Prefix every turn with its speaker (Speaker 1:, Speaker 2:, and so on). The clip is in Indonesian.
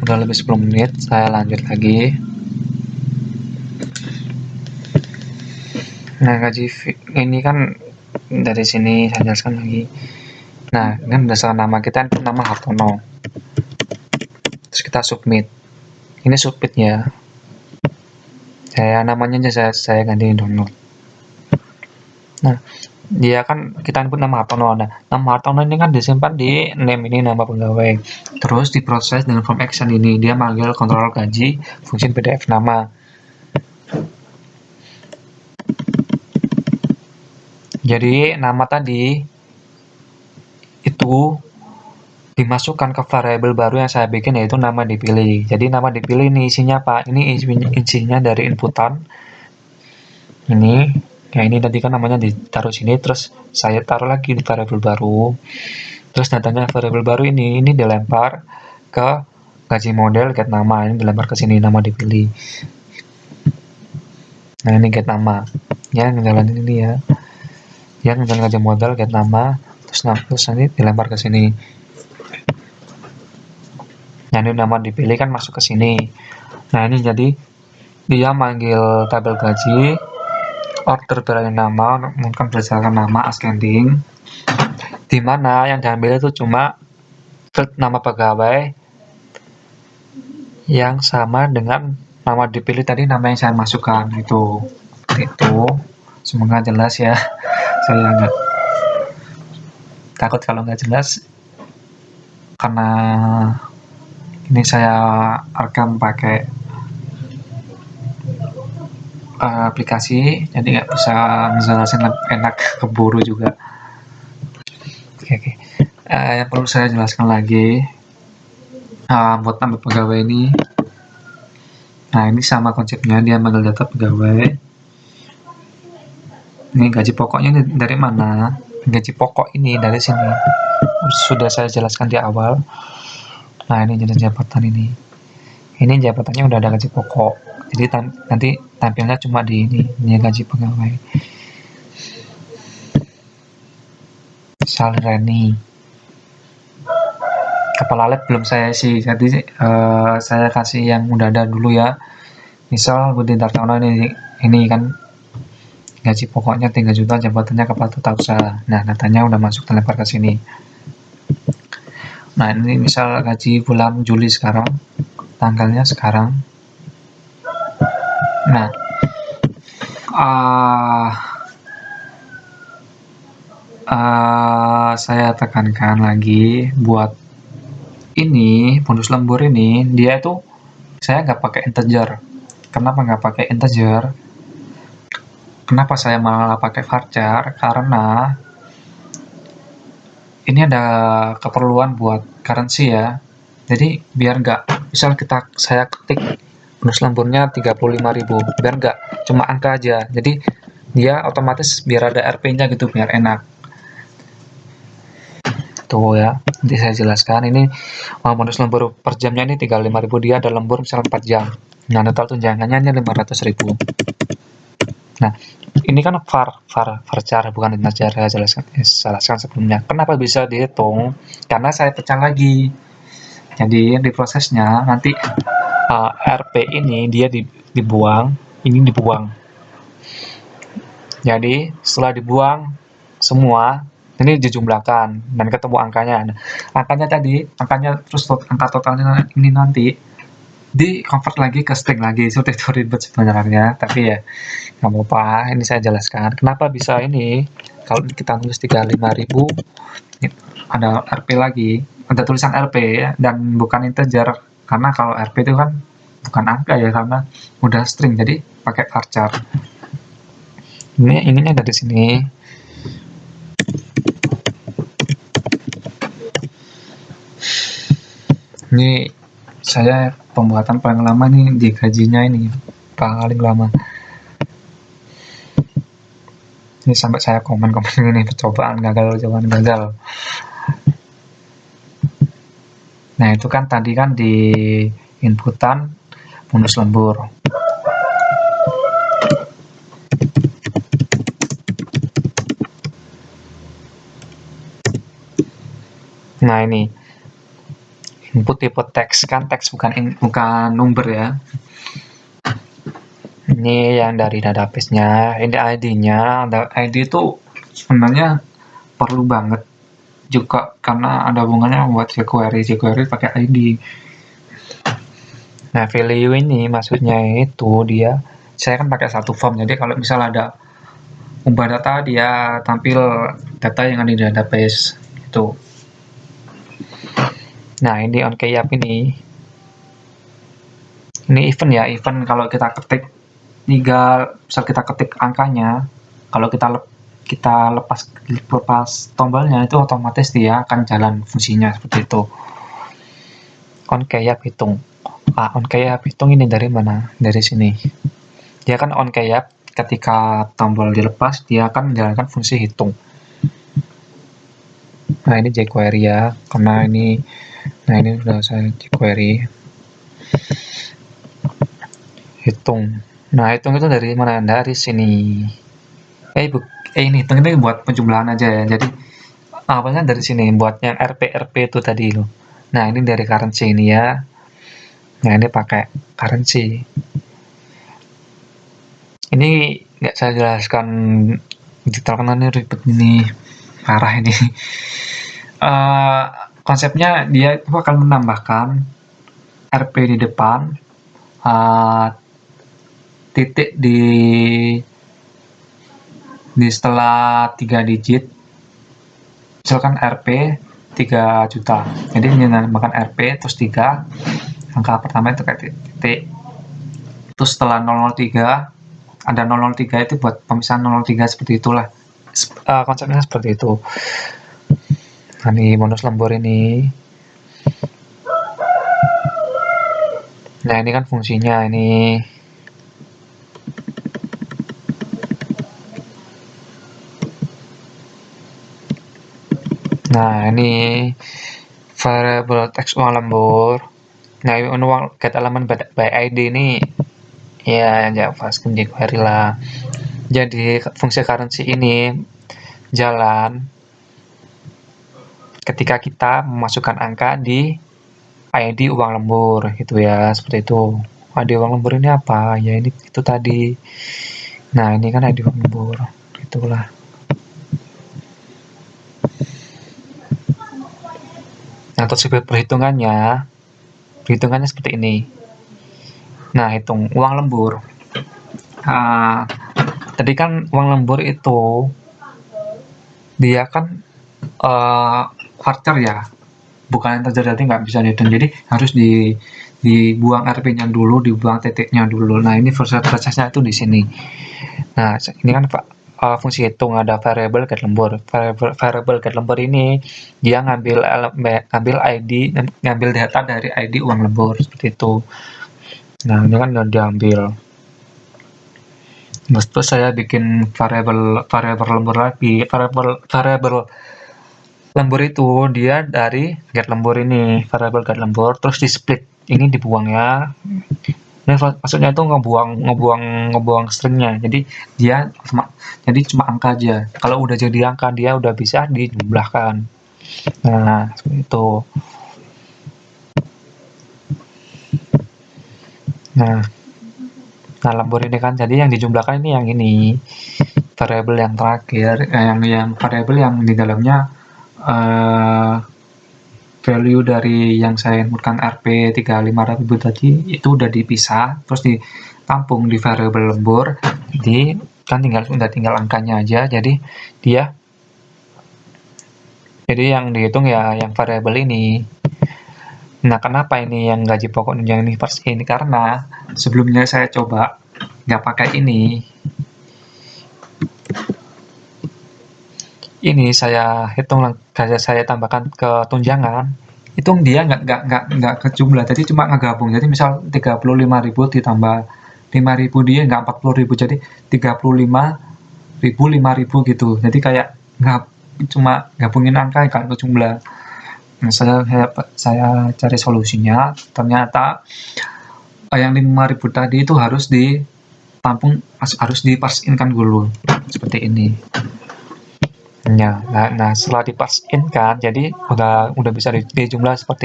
Speaker 1: Udah lebih 10 menit, saya lanjut lagi. Nah, gaji ini kan dari sini saya jelaskan lagi. Nah, ini berdasarkan nama kita, nama Hartono. Terus kita submit. Ini submitnya. Namanya aja saya ganti download. Nah, dia kan kita input nama Hartono. Nah, nama Hartono ini kan disimpan di name ini, nama pegawai. Terus diproses dengan form action ini. Dia manggil kontrol gaji, fungsi PDF nama. Jadi nama tadi itu dimasukkan ke variabel baru yang saya bikin, yaitu nama dipilih. Jadi nama dipilih ini isinya apa? Ini isinya dari inputan. Ini, ya ini tadi kan namanya ditaruh sini, terus saya taruh lagi di variabel baru. Terus datanya variabel baru ini dilempar ke gaji model get nama, ini dilempar ke sini, nama dipilih. Nah, ini get nama. Ya, ngejalanin ini ya. Ya, ngejalanin gaji model get nama, terus nanti dilempar ke sini. Nah, ini nama dipilih kan masuk ke sini. Nah, ini jadi dia manggil tabel gaji, order beralih nama, mungkin berdasarkan nama ascending, di mana yang diambil itu cuma nama pegawai yang sama dengan nama dipilih tadi, nama yang saya masukkan itu. Semoga jelas ya. Saya nggak takut kalau nggak jelas, karena ini saya rekam pakai aplikasi, jadi nggak bisa ngejelasin enak, keburu juga. Oke. Yang perlu saya jelaskan lagi, buat nama pegawai ini. Nah, ini sama konsepnya, dia manggil data pegawai. Ini gaji pokoknya ini dari mana? Gaji pokok ini dari sini. Sudah saya jelaskan di awal. Nah, ini jenis jabatan ini. Ini jabatannya udah ada gaji pokok. Jadi nanti tampilnya cuma di ini gaji pegawai. Salary. Kepala lab belum saya isi, jadi saya kasih yang udah ada dulu ya. Misal Budi Dartono ini kan gaji pokoknya 3 juta, jabatannya kepala tata usaha. Nah, datanya udah masuk, terlempar ke sini. Nah, ini misal gaji bulan Juli sekarang, tanggalnya sekarang. Nah, saya tekankan lagi, buat ini bonus lembur ini, dia itu saya nggak pakai integer. Kenapa nggak pakai integer? Kenapa saya malah pakai varchar? Karena ini ada keperluan buat currency ya. Jadi biar nggak, misal saya ketik bonus lemburnya 35.000, biar nggak cuma angka aja. Jadi dia otomatis biar ada RP-nya gitu, biar enak. Tuh ya, nanti saya jelaskan. Ini bonus lembur per jamnya ini 35.000, dia ada lembur misalnya 4 jam. Nah, total tunjangannya ini 500.000. Nah, ini kan varchar bukan integer, saya jelaskan sebelumnya. Kenapa bisa dihitung? Karena saya pecah lagi. Jadi di prosesnya nanti RP ini dia dibuang, ini dibuang. Jadi setelah dibuang semua, ini dijumlahkan dan ketemu angkanya. Nah, angkanya terus angka totalnya ini nanti di convert lagi ke string lagi. Sudah itu ribet sebenarnya, tapi ya nggak apa-apa, ini saya jelaskan kenapa bisa ini. Kalau kita tulis 35.000, ada RP lagi, ada tulisan RP ya, dan bukan integer, karena kalau RP itu kan bukan angka ya, karena udah string, jadi pakai varchar. Ininya dari sini. Ini saya pembuatan paling lama nih, di gajinya ini paling lama. Ini sampai saya komen ini percobaan gagal. Nah, itu kan tadi kan di inputan bonus lembur. Nah, ini input tipe teks, kan teks bukan number ya. Ini yang dari database-nya. Ini ID-nya. ID itu sebenarnya perlu banget juga karena ada hubungannya buat jQuery pakai ID. Nah, value ini maksudnya itu saya kan pakai satu form, jadi kalau misal ada ubah data, dia tampil data yang ada di database itu. Nah, ini onCap ini event ya, event kalau kita ketik misal kita ketik angkanya, kalau kita lepas tombolnya itu otomatis dia akan jalan fungsinya seperti itu. onCap hitung. onCap hitung ini dari mana? Dari sini. Dia kan onCap, ketika tombol dilepas dia akan menjalankan fungsi hitung. Nah, ini jQuery ya, karena ini sudah saya jQuery. Hitung. Nah, hitung itu dari mana? Dari sini. Ini hitung ini buat penjumlahan aja ya. Jadi awalnya dari sini, buat yang RP itu tadi loh. Nah, ini dari currency ini ya. Nah, ini pakai currency. Ini nggak saya jelaskan detail karena ini ribet, ini parah ini. Konsepnya dia itu akan menambahkan RP di depan, titik di setelah 3 digit, misalkan RP 3 juta, jadi menambahkan RP terus 3, angka pertama itu kayak titik, terus setelah 003 ada 003 itu buat pemisahan 003, seperti itulah. Konsepnya seperti itu. Nah, ini bonus lembur ini. Nah, ini kan fungsinya ini. Nah, ini variable text uang lembur. Nah, uang get element by ID ini ya JavaScript jQuery lah. Jadi fungsi currency ini jalan ketika kita memasukkan angka di ID uang lembur gitu ya, seperti itu. ID uang lembur ini apa? Ya ini itu tadi. Nah, ini kan ID uang lembur. Itulah. Nah, terus perhitungannya seperti ini. Nah, hitung uang lembur. Tadi kan uang lembur itu dia kan voucher ya, bukan yang terjadi, nggak bisa dihitung, jadi harus dibuang RP-nya dulu, dibuang titiknya dulu. Nah, ini prosesnya itu di sini. Nah, ini kan fungsi hitung, ada variable get lembur. Variable get lembur ini dia ngambil ID, ngambil data dari ID uang lembur, seperti itu. Nah, ini kan udah diambil. Terus saya bikin variable lembur lagi. Variable lembur itu dia dari get lembur ini, variable get lembur, terus di split, ini dibuang ya. Ini maksudnya itu ngebuang stringnya, jadi cuma angka aja. Kalau udah jadi angka dia udah bisa dijumlahkan. Nah, seperti itu. Nah, lembur ini kan jadi yang dijumlahkan ini yang ini, variable yang terakhir, yang variable yang di dalamnya value dari yang saya inputkan RP 35.000 tadi itu udah dipisah, terus ditampung di variable lembur. Kan udah tinggal angkanya aja, jadi yang dihitung ya yang variable ini. Nah, kenapa ini yang gaji pokok yang ini first ini? Karena sebelumnya saya coba nggak pakai ini. Ini saya hitung, saya tambahkan ke tunjangan, itu dia nggak ke jumlah, jadi cuma ngegabung. Jadi misal 35.000 ditambah 5.000, dia nggak 40.000, jadi 35.000 5.000 gitu. Jadi kayak nggak, cuma gabungin angka, nggak ke jumlah. Nah, saya cari solusinya, ternyata yang 5.000 tadi itu harus ditampung, harus di-parse in kan dulu, seperti ini. Nah, setelah di-parse in kan, jadi udah bisa dijumlah seperti